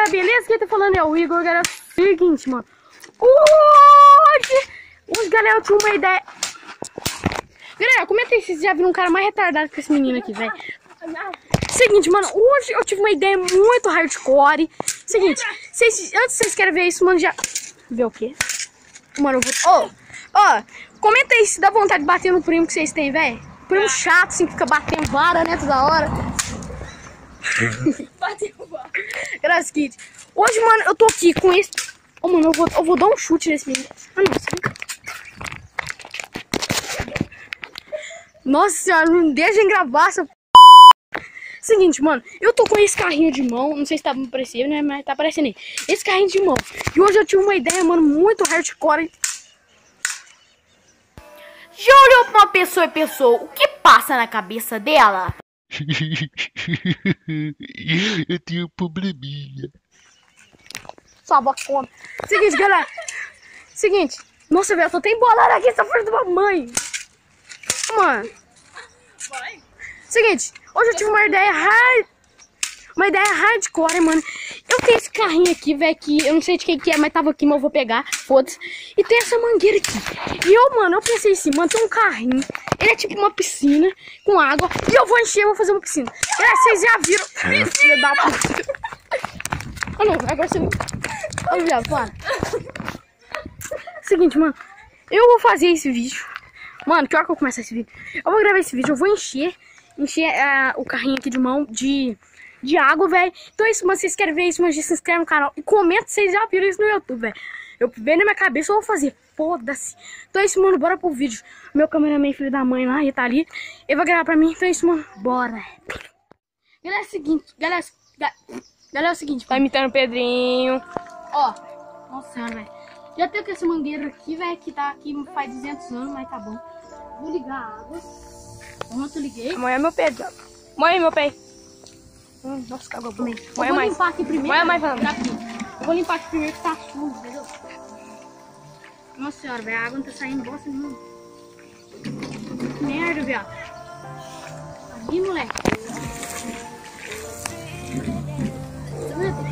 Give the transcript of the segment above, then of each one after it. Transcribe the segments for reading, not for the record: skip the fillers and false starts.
galera, beleza? Quem tá falando é o Igor, galera. Seguinte, mano. Hoje, galera, eu tinha uma ideia. Galera, comenta aí se vocês já viram um cara mais retardado que esse menino aqui, velho. Seguinte, mano, hoje eu tive uma ideia muito hardcore. Seguinte, antes vocês querem ver isso, mano, já... Ver o quê? Mano, eu vou... Comenta aí se dá vontade de bater no primo que vocês têm, velho. Primo chato, assim, que fica batendo vara, né, toda hora. Batendo vara. Galera, seguinte, hoje, mano, eu tô aqui com esse... Mano, eu vou dar um chute nesse menino. Nossa senhora, não deixa em gravar essa... Seguinte, mano, eu tô com esse carrinho de mão, não sei se tá aparecendo, né, mas tá aparecendo aí. Esse carrinho de mão. E hoje eu tive uma ideia, mano, muito hardcore. Já olhou pra uma pessoa e pensou o que passa na cabeça dela? Eu tenho um probleminha. Só boca conta. Seguinte, galera. Seguinte. Nossa, velho, eu tô até embolado aqui, essa frente de uma mãe. Mano. Seguinte, hoje eu tive uma ideia hardcore, mano. Eu tenho esse carrinho aqui, velho, que eu não sei de quem que é, mas tava aqui, mas eu vou pegar, foda-se. E tem essa mangueira aqui. E eu pensei assim, mano, tem um carrinho. Ele é tipo uma piscina com água. E eu vou encher, vou fazer uma piscina. Vocês já viram? Filha da puta. Não, agora você... Ô, viado, para. Seguinte, mano. Eu vou fazer esse vídeo. Mano, que hora que eu começo esse vídeo? Eu vou gravar esse vídeo, eu vou encher o carrinho aqui de mão de água, velho. Então é isso, mano. Vocês querem ver isso, mas se inscreve no canal. E comenta se vocês já viram isso no YouTube, velho. Eu vejo na minha cabeça, eu vou fazer. Foda-se. Então é isso, mano. Bora pro vídeo. Meu cameraman, filho da mãe lá, ele tá ali. Ele vai gravar pra mim. Então é isso, mano. Bora. Galera, é o seguinte. Galera, é o seguinte. Tá imitando o Pedrinho. Ó. Nossa, velho. Já tenho com essa mangueira aqui, velho. Que tá aqui faz 200 anos, mas tá bom. Vou ligar a água. Pronto, eu liguei. Amanhã meu pé. Mãe, meu pé. Nossa, cagou bem. Eu vou limpar aqui primeiro. Olha mais, vamos. Eu vou limpar aqui primeiro que tá sujo, entendeu? Nossa senhora, velho, a água não tá saindo bosta nenhuma. Que merda, viado. Ali, moleque.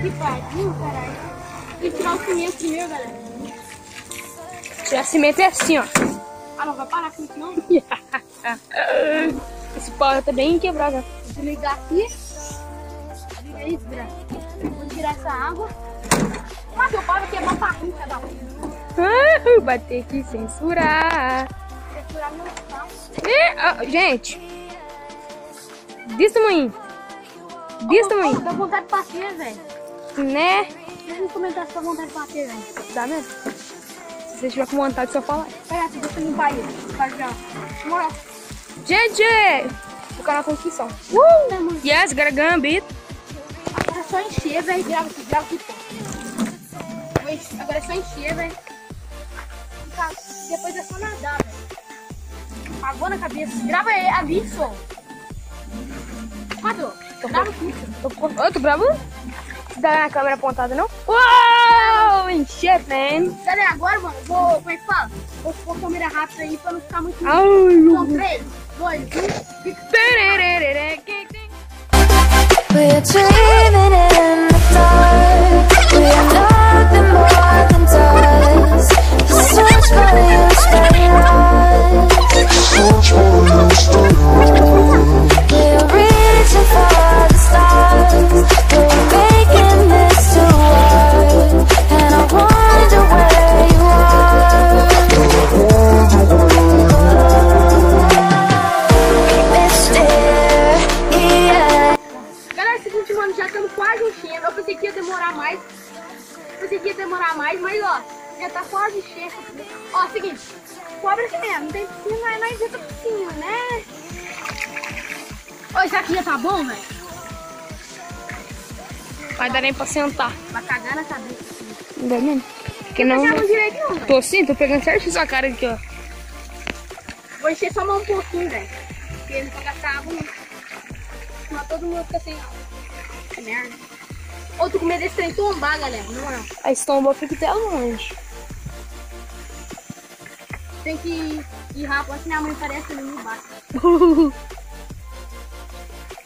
Que pariu, caralho. Tem que tirar o cimento primeiro, galera. Tirar cimento é assim, ó. Ah, não vai parar com isso, não? Esse pau tá bem quebrado. Vou desligar aqui. Liga aí, desgraça. Vou tirar essa água. Mas eu paro quebrar pra rua, cada um. Vai ter que censurar. Censurar meu pau. Gente. Desse tamanho. Desse tamanho. Dá vontade de bater, velho. Né? Deixa eu comentar se dá vontade de bater, velho. Dá mesmo? Se você tiver com vontade, só falar. Pera, deixa eu limpar ele. Vai já. Moral. Gente! O canal Conquistão. Yes, gotta gambit. Agora é só encher, velho. Grava aqui, pô. Agora é só encher, velho. Depois é só nadar, velho. Água na cabeça. Grava aí, aviso. Cadê? Grava aqui. Eu tô gravando? Dá a câmera apontada, não? Uou! Encher, man. Galera, agora, mano, vou... Como é que fala? Vou pôr câmera rápida aí pra não ficar muito... Ai, Então, 3, 2, 1... We're dreaming in the dark. We are nothing more than dust. The search for you started. We're reaching for the stars. We're making this to work. And I wonder where you are. Galera, é o seguinte, mano, já estamos quase enchendo. Eu pensei que ia demorar mais. Mas ó, já tá quase enchendo. Ó, seguinte, pobre assim mesmo, não tem piscina, mas nós entra piscina, né? Ó, isso aqui já tá bom, velho? Vai dar nem pra sentar. Vai cagar na cabeça. Não dá mesmo? Porque não. Não direito não, velho. Tô sim, tô pegando certinho sua cara aqui, ó. Vou encher só mais um pouquinho, velho. Porque não pode gastar água, não. Senão todo mundo fica sem água. Que merda. Ou tô com medo desse trem tombar, galera. Não. A estomba fica até longe. Tem que ir rápido, que minha mãe parece ali embaixo.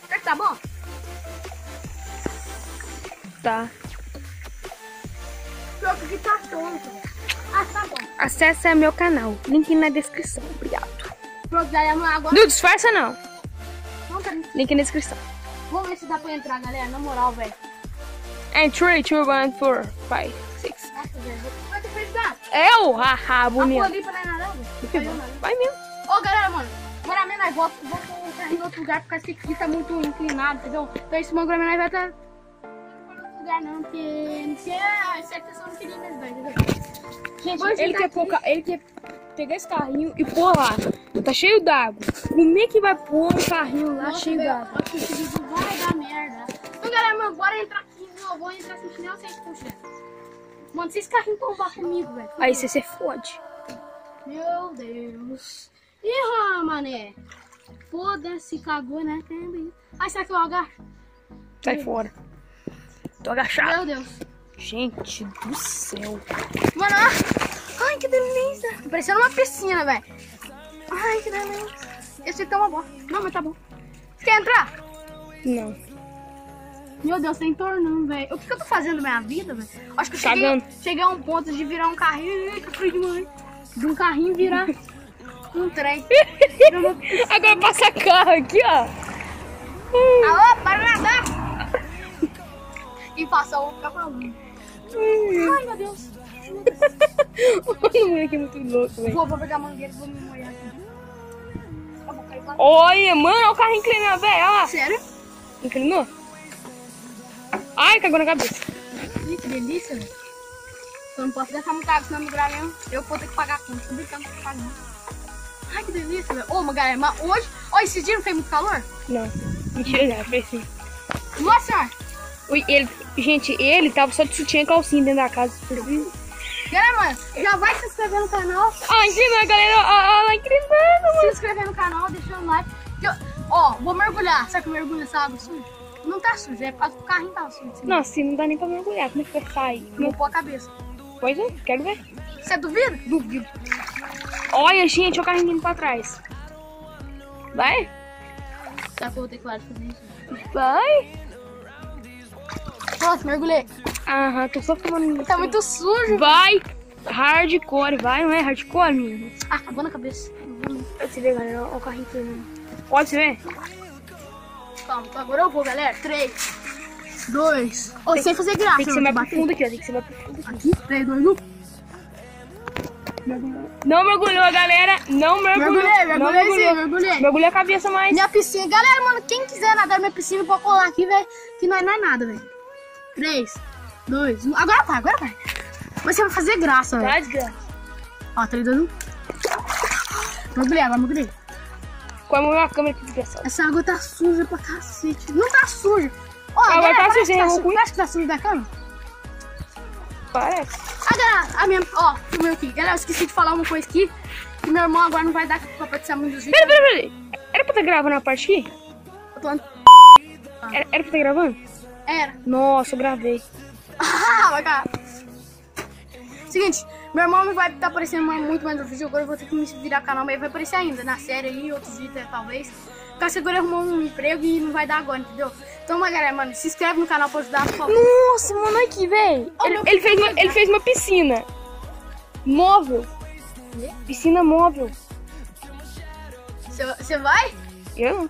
Será que tá bom? Tá. troco que tá tonto. Ah, tá bom. Acesse meu canal. Link na descrição. Obrigado. Pronto, galera, agora... Não disfarça, não. Não, tá... Link na descrição. Vamos ver se dá pra entrar, galera. Na moral, velho. And 3, 2, 1, 4, 5, 6. Nossa, velho. Vai ter feito nada. Eu? Haha, A bonito. Polipa não é nada, velho. Vai mesmo. Ô, galera, mano. Agora mesmo nós vamos colocar em outro lugar, porque esse aqui tá muito inclinado, entendeu? Então esse bagulho nós vai estar... Não em outro lugar não, porque... Não sei, essa pessoa não queria mesmo, entendeu? Gente, Ele quer pegar esse carrinho e pôr lá. Tá cheio d'água. Como é que vai pôr um carrinho lá cheio d'água? Acho que esse vídeo vai dar merda. Então, galera, mano, bora entrar aqui. Eu vou entrar sem chinelo, sem puxa. Mano, se esse carrinho tombar comigo, velho. Aí você se fode. Meu Deus. Ih, mané. Foda-se, cagou, né? Ai, será que eu agacho? Sai fora. Tô agachado. Meu Deus. Gente do céu. Mano, ai, que delícia. Tá parecendo uma piscina, velho. Ai, que delícia. Esse tá uma boa. Não, mas tá bom. Você quer entrar? Não. Meu Deus, tá entornando, velho. O que eu tô fazendo na minha vida, velho? Acho que eu Cagando. cheguei a um ponto de virar um carrinho. Ai, que frio demais. De um carrinho virar um trem. Agora passa carro aqui, ó. Alô, para nadar. E passa o cavalo. Ai, meu Deus. O moleque é muito louco, velho. Vou pegar a mangueira e vou me molhar aqui. Eu vou cair lá. Olha, mano, olha o carro inclinado, velho. Olha lá. Sério? Inclinou? Ai, cagou na cabeça. Ih, que delícia, velho. Eu não posso deixar muito água, senão me grave mesmo. Eu vou ter que pagar a conta. Não brincando com pagar. Ai, que delícia, velho. Ô, galera, mas hoje... Ó, esse dia não fez muito calor? Não. Mentira, já fez sim. Nossa senhora. Gente, ele tava só de sutiã e calcinha dentro da casa. Galera, mano, já vai se inscrever no canal. Ah, inclinando, galera. Olha lá, inclinando, Se inscrever no canal, deixando um like. Ó, vou mergulhar. Sabe que eu mergulho nessa água suja? Não tá suja, é por causa do carrinho tá sujo. Não, assim, não dá nem pra mergulhar. Como é que vai sair? Vou pôr a cabeça. Pois é, quero ver. Você duvida? Duvido. Olha, gente, o carrinho indo pra trás. Vai? Será que eu vou ter que fazer isso? Vai. Nossa, mergulhei. Aham, tô só tomando. Tá muito sujo. Vai. Hardcore, vai, não é hardcore, menino? Ah, acabou na cabeça. Você vê, galera, olha o carrinho inclinando. Pode se ver? Calma, agora eu vou, galera. 3, 2. Ô, sem fazer graça. Tem que ser mais pro fundo aqui, ó. Tem que ser mais pro fundo aqui. Aqui, 3, 2, 1. Não mergulhou, galera. Não mergulhou. Mergulhei. Mergulhei a cabeça mais. Minha piscina. Galera, mano, quem quiser nadar na minha piscina, pode colar aqui, velho. Que não é nada, velho. 3, 2, 1. Agora vai. Você vai fazer graça, velho. Tá desgraça. Ó, 3, 2, 1. Mergulhei. Com a câmera aqui, pessoal. Essa água tá suja pra cacete. Não tá suja. Ó, Agora galera, tá parece suja, que hein, Ruim? parece que tá suja da câmera. Parece. Galera, a minha... Ó, filmei aqui. Galera, eu esqueci de falar uma coisa aqui. Que meu irmão agora não vai dar pra participar muito dos vídeos. Pera. Era pra estar gravando a parte aqui? Eu tô... Era pra estar gravando? Era. Nossa, eu gravei. Ah, vai cá. Seguinte, meu irmão não vai estar aparecendo muito mais no vídeo. Agora eu vou ter que me virar canal, mas ele vai aparecer ainda na série aí, outros vídeos talvez. Porque segura ele arrumou um emprego e não vai dar agora, entendeu? Então, galera, mano, se inscreve no canal pra ajudar, por favor. Nossa, mano, aqui, velho. Ele fez uma piscina móvel. Piscina móvel. Você vai? Eu não.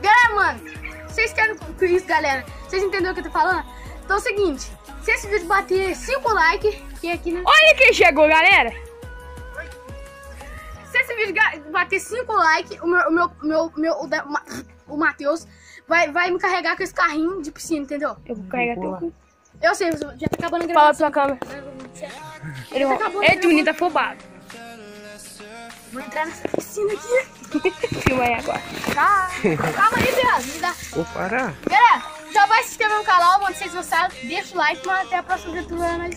Galera, mano, vocês querem com isso, galera? Vocês entenderam o que eu tô falando? Então é o seguinte, se esse vídeo bater 5 likes, que aqui, né? Olha quem chegou, galera. Se esse vídeo bater 5 likes, o Matheus vai me carregar com esse carrinho de piscina, entendeu? Eu vou carregar teu cu. Eu sei, já tá acabando a Fala gravação. pra sua câmera. Esse menino tá afobado. Vou entrar nessa piscina aqui. Filma aí agora. Calma aí, viado. Me dá. Vou parar. Galera, já vai se inscrever no canal, mano. Se vocês gostaram, deixa o like, mano. Até a próxima aventura.